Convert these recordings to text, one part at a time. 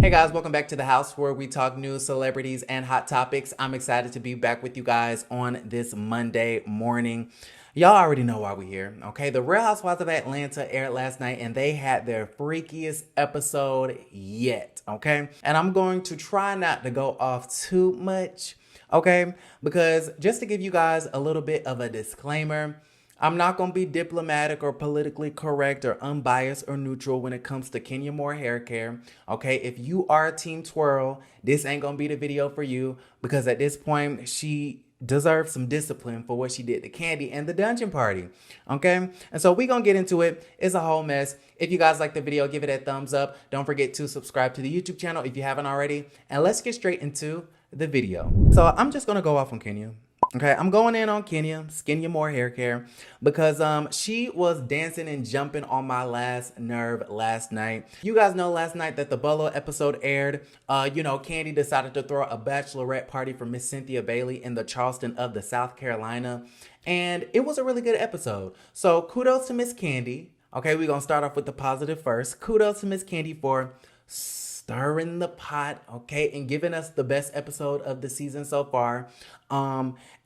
Hey guys, welcome back to the house where we talk news, celebrities, and hot topics. I'm excited to be back with you guys on this Monday morning. Y'all already know why we're here, okay? The Real Housewives of Atlanta aired last night and they had their freakiest episode yet, okay? And I'm going to try not to go off too much, okay? Because just to give you guys a little bit of a disclaimer, I'm not going to be diplomatic or politically correct or unbiased or neutral when it comes to Kenya Moore hair care. Okay, if you are Team Twirl, this ain't going to be the video for you because at this point, she deserves some discipline for what she did to Kandi and the dungeon party. Okay, and so we're going to get into it. It's a whole mess. If you guys like the video, give it a thumbs up. Don't forget to subscribe to the YouTube channel if you haven't already. And let's get straight into the video. So I'm just going to go off on Kenya. Okay, I'm going in on Kenya Moore hair care, because she was dancing and jumping on my last nerve last night. You guys know last night that the Bolo episode aired. Kandi decided to throw a bachelorette party for Miss Cynthia Bailey in the Charleston of the South Carolina, and it was a really good episode. So kudos to Miss Kandi. Okay, we're gonna start off with the positive first. Kudos to Miss Kandi for stirring the pot, okay, and giving us the best episode of the season so far,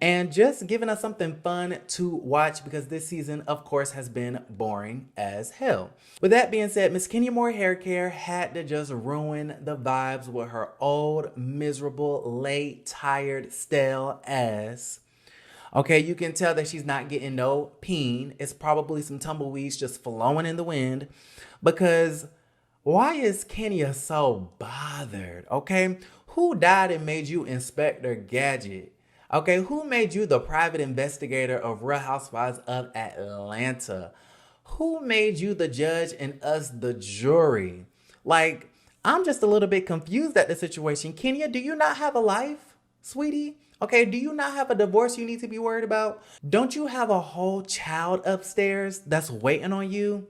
and just giving us something fun to watch because this season, of course, has been boring as hell. With that being said, Miss Kenya Moore hair care had to just ruin the vibes with her old, miserable, late, tired, stale ass. Okay, you can tell that she's not getting no peen. It's probably some tumbleweeds just flowing in the wind, because why is Kenya so bothered, okay? Who died and made you Inspector Gadget? Okay, who made you the private investigator of Real Housewives of Atlanta? Who made you the judge and us the jury? Like, I'm just a little bit confused at the situation. Kenya, do you not have a life, sweetie? Okay, do you not have a divorce you need to be worried about? Don't you have a whole child upstairs that's waiting on you?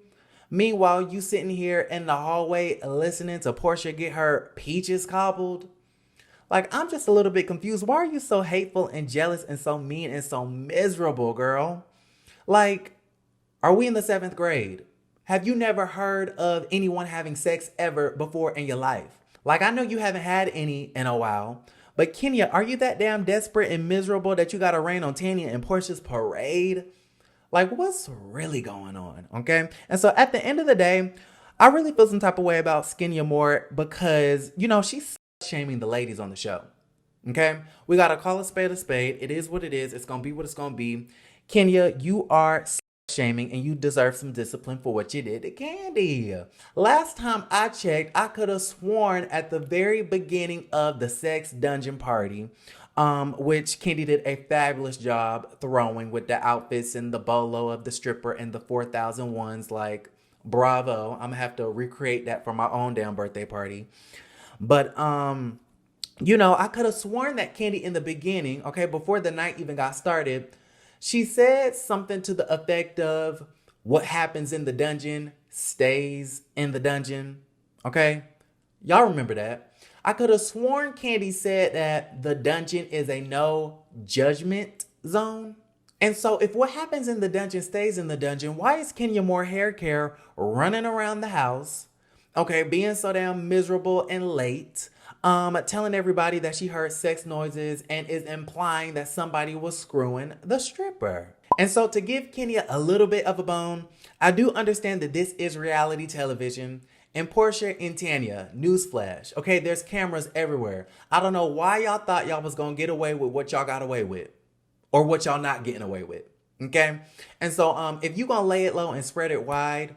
Meanwhile, you sitting here in the hallway listening to Porsha get her peaches cobbled. Like, I'm just a little bit confused. Why are you so hateful and jealous and so mean and so miserable, girl? Like, are we in the 7th grade? Have you never heard of anyone having sex ever before in your life? Like, I know you haven't had any in a while, but Kenya, are you that damn desperate and miserable that you gotta rain on Tanya and Porsha's parade? Like, what's really going on, okay? And so at the end of the day, I really feel some type of way about Kenya Moore because, she's shaming the ladies on the show, okay? We got to call a spade a spade. It is what it is. It's going to be what it's going to be. Kenya, you are shaming and you deserve some discipline for what you did to Kandi. Last time I checked, I could have sworn at the very beginning of the sex dungeon party, which Kandi did a fabulous job throwing with the outfits and the bolo of the stripper and the 4,000 ones. Like, bravo. I'm gonna have to recreate that for my own damn birthday party. But, I could have sworn that Kandi in the beginning, okay, before the night even got started, she said something to the effect of, what happens in the dungeon stays in the dungeon, okay? Y'all remember that. I could have sworn Kandi said that the dungeon is a no judgment zone. And so if what happens in the dungeon stays in the dungeon, why is Kenya Moore hair care running around the house, okay, being so damn miserable and late, telling everybody that she heard sex noises and is implying that somebody was screwing the stripper? And so to give Kenya a little bit of a bone, I do understand that this is reality television. And Porsha and Tanya, newsflash, okay, there's cameras everywhere. I don't know why y'all thought y'all was going to get away with what y'all got away with or what y'all not getting away with, okay? And so if you going to lay it low and spread it wide,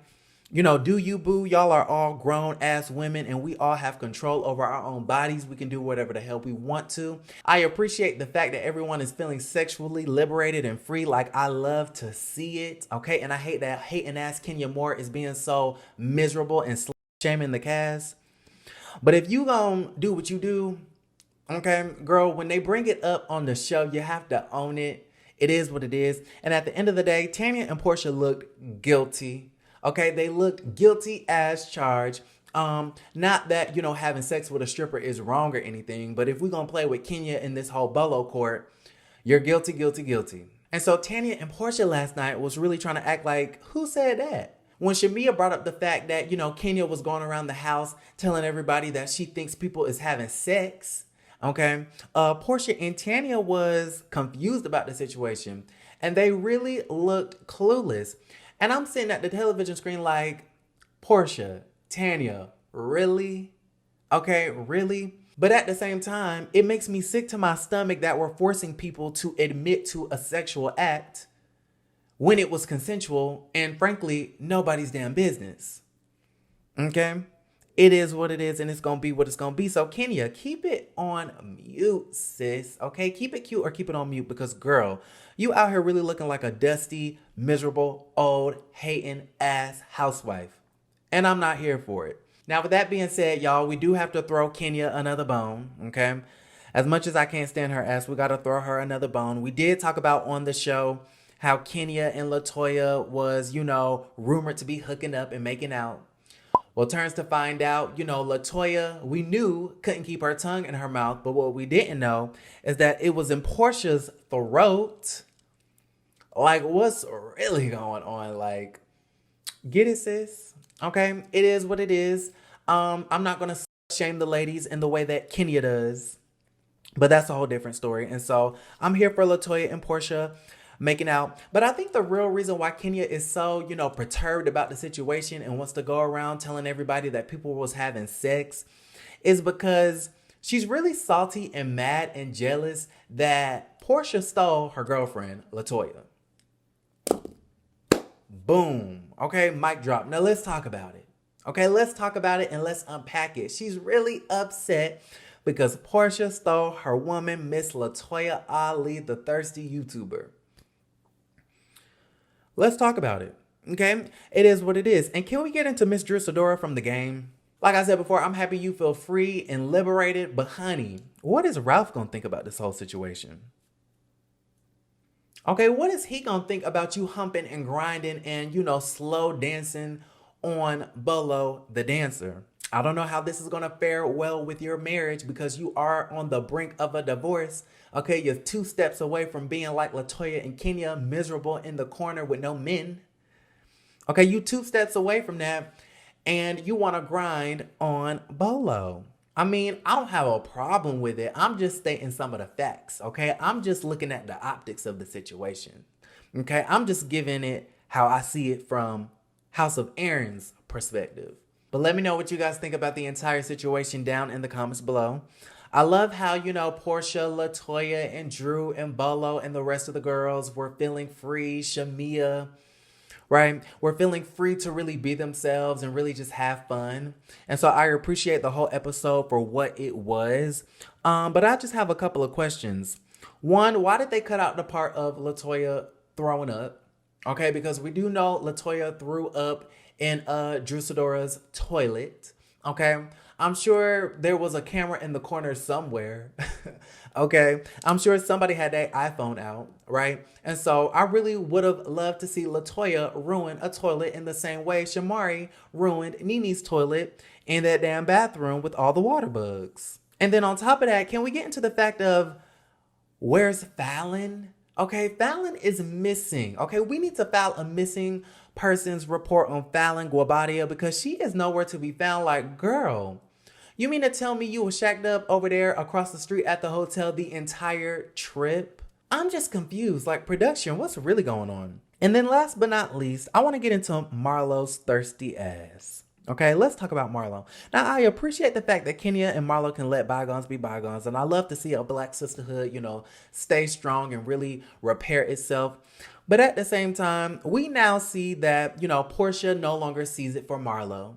do you, boo? Y'all are all grown-ass women and we all have control over our own bodies. We can do whatever the hell we want to. I appreciate the fact that everyone is feeling sexually liberated and free. Like, I love to see it, okay? And I hate that hating-ass Kenya Moore is being so miserable and shaming the cast. But if you gonna do what you do, okay, girl, when they bring it up on the show, you have to own it. It is what it is. And at the end of the day, Tanya and Porsha looked guilty. Okay, they looked guilty as charged. Not that, having sex with a stripper is wrong or anything, but if we're gonna play with Kenya in this whole bolo court, you're guilty, guilty, guilty. And so Tanya and Porsha last night was really trying to act like, who said that? When Shamea brought up the fact that, Kenya was going around the house telling everybody that she thinks people is having sex, okay, Porsha and Tanya was confused about the situation, and they really looked clueless. And I'm sitting at the television screen like, Porsha, Tanya, really? Okay, really? But at the same time, it makes me sick to my stomach that we're forcing people to admit to a sexual act when it was consensual and, frankly, nobody's damn business. Okay? It is what it is, and it's going to be what it's going to be. So, Kenya, keep it on mute, sis. Okay? Keep it cute or keep it on mute because, girl, you out here really looking like a dusty, miserable, old, hating ass housewife. And I'm not here for it. Now, with that being said, y'all, we do have to throw Kenya another bone, okay? As much as I can't stand her ass, we got to throw her another bone. We did talk about on the show how Kenya and Latoya was, rumored to be hooking up and making out. Well, turns to find out, Latoya, we knew couldn't keep her tongue in her mouth, but what we didn't know is that it was in Porsha's throat. Like, what's really going on? Like, get it, sis? Okay, it is what it is. I'm not going to shame the ladies in the way that Kenya does, but that's a whole different story. And so I'm here for Latoya and Porsha making out. But I think the real reason why Kenya is so, perturbed about the situation and wants to go around telling everybody that people was having sex is because she's really salty and mad and jealous that Porsha stole her girlfriend, Latoya. Boom. Okay, mic drop. Now let's talk about it. Okay, let's talk about it and let's unpack it. She's really upset because Porsha stole her woman, Miss Latoya Ali, the thirsty YouTuber. Let's talk about it. Okay, it is what it is. And can we get into Miss Drusadora from the game? Like I said before, I'm happy you feel free and liberated. But honey, what is Ralph going to think about this whole situation? Okay, what is he going to think about you humping and grinding and, slow dancing on Bolo the dancer? I don't know how this is going to fare well with your marriage because you are on the brink of a divorce. Okay, you're 2 steps away from being like Latoya and Kenya, miserable in the corner with no men. Okay, you 2 steps away from that and you want to grind on Bolo. I mean, I don't have a problem with it. I'm just stating some of the facts, okay? I'm just looking at the optics of the situation, okay? I'm just giving it how I see it from House of Aaron's perspective. But let me know what you guys think about the entire situation down in the comments below. I love how, Porsha, Latoya, and Drew, and Bolo, and the rest of the girls were feeling free. Shamea, right? We're feeling free to really be themselves and really just have fun. And so I appreciate the whole episode for what it was. But I just have a couple of questions. One, why did they cut out the part of Latoya throwing up? Okay, because we do know Latoya threw up in Drusadora's toilet. Okay, I'm sure there was a camera in the corner somewhere. Okay, I'm sure somebody had their iPhone out, right? And so I really would have loved to see Latoya ruin a toilet in the same way Shamari ruined Nene's toilet in that damn bathroom with all the water bugs. And then on top of that, can we get into the fact of where's Fallon? Okay, Fallon is missing. Okay, we need to file a missing persons report on Fallon Guabadia because she is nowhere to be found. Like, girl, you mean to tell me you were shacked up over there across the street at the hotel the entire trip? I'm just confused. Like, production, what's really going on? And then last but not least, I want to get into Marlo's thirsty ass. Okay, let's talk about Marlo. Now, I appreciate the fact that Kenya and Marlo can let bygones be bygones. And I love to see a black sisterhood, stay strong and really repair itself. But at the same time, we now see that, Porsha no longer sees it for Marlo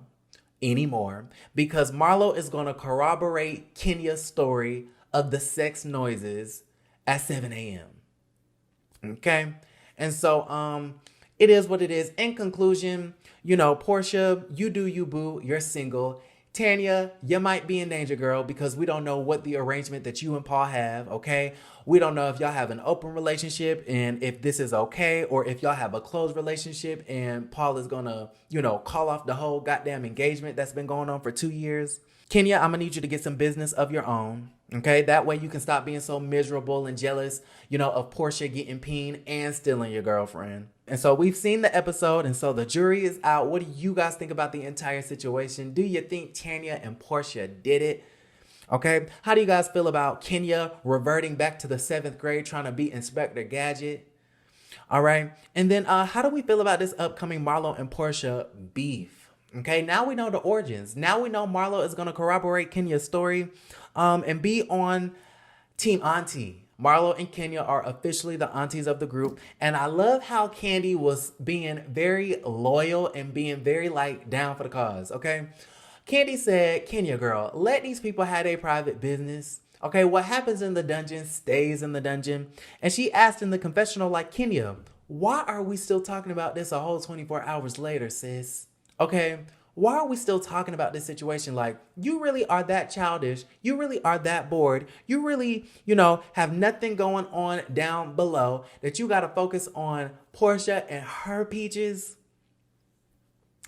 anymore because Marlo is going to corroborate Kenya's story of the sex noises at 7 a.m. Okay? And so, it is what it is. In conclusion, Porsha, you do you, boo. You're single. Tanya, you might be in danger, girl, because we don't know what the arrangement that you and Paul have, okay? We don't know if y'all have an open relationship and if this is okay, or if y'all have a closed relationship and Paul is gonna, call off the whole goddamn engagement that's been going on for 2 years. Kenya, I'm gonna need you to get some business of your own. Okay, that way you can stop being so miserable and jealous, of Porsha getting peen and stealing your girlfriend. And so we've seen the episode, and so the jury is out. What do you guys think about the entire situation? Do you think Tanya and Porsha did it? Okay, how do you guys feel about Kenya reverting back to the 7th grade, trying to be Inspector Gadget? All right, and then how do we feel about this upcoming Marlo and Porsha beef? Okay, now we know the origins. Now we know Marlo is going to corroborate Kenya's story and be on Team Auntie. Marlo and Kenya are officially the aunties of the group. And I love how Candy was being very loyal and being very down for the cause, okay? Candy said, Kenya girl, let these people have their private business. Okay, what happens in the dungeon stays in the dungeon. And she asked in the confessional, Kenya, why are we still talking about this a whole 24 hours later, sis? Okay, why are we still talking about this situation? You really are that childish. You really are that bored. You really, have nothing going on down below that you got to focus on Porsha and her peaches.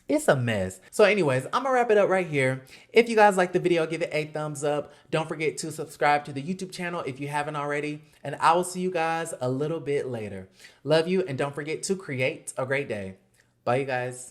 It's a mess. So anyways, I'm gonna wrap it up right here. If you guys like the video, give it a thumbs up. Don't forget to subscribe to the YouTube channel if you haven't already. And I will see you guys a little bit later. Love you, and don't forget to create a great day. Bye, you guys.